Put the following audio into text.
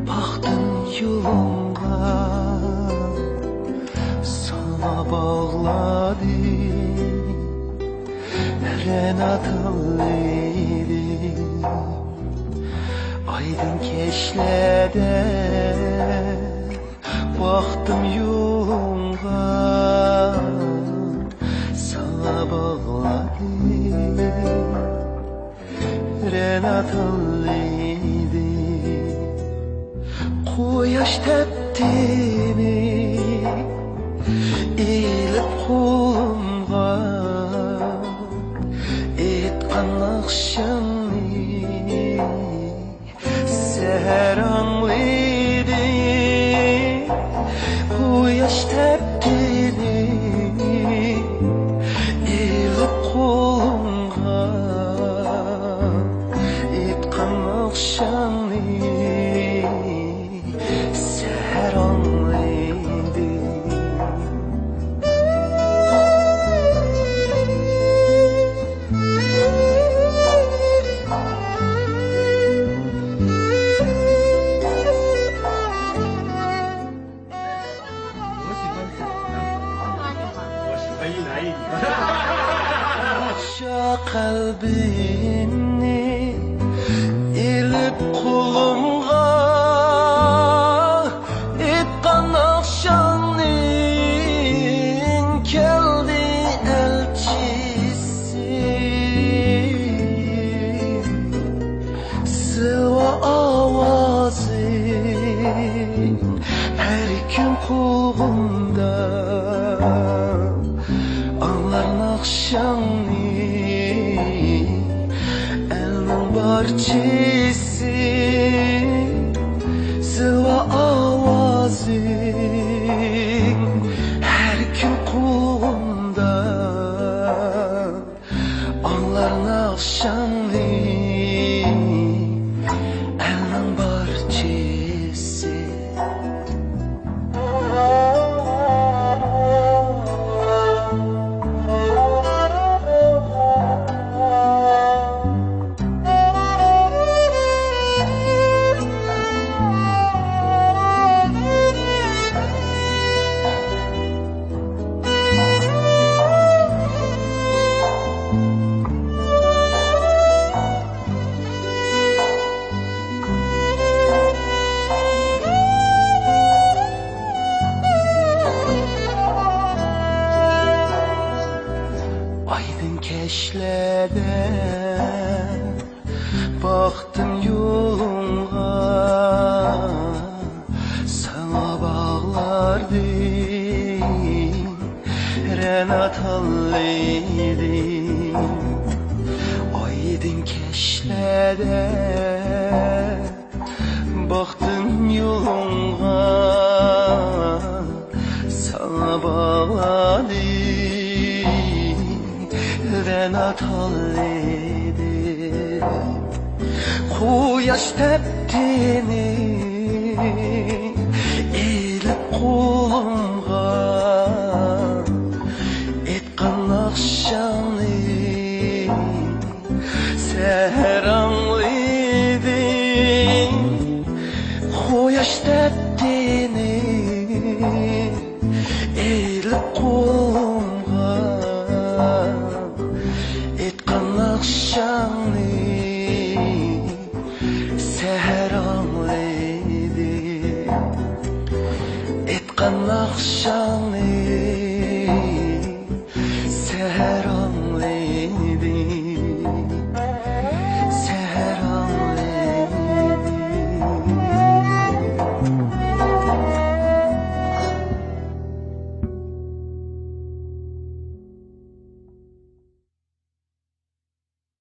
baktım yolunga, sana bağladı Renatallıydı. Aydın Kechlerde baktım yolunga, sana bağladı Renatallıydı. Quyaş teptimi eğilip kolumga, etkan akşamni seher anlıydı. Quyaş teptimi eğilip kolumga, etkan akşamni seher anlıydı. Aşağı kalbini ilip kulumga, etkan akşamın keldi elçisi. Sıva avazın her gün kulağımda, anlar nakşanı elinin barçisi. Sıva avazın her gün kulağımda, anlar nakşanı elinin barçisi. Aydın Kechlerde baktım yolunga, sana bağlardı Renatallıydı. Aydın Kechlerde baktım yolunga, sana bağladı Renatallıydı. Quyaş teptini eğilip kolumga, etkan akşamı seher anlıydı. Quyaş teptini eğilip kolumga,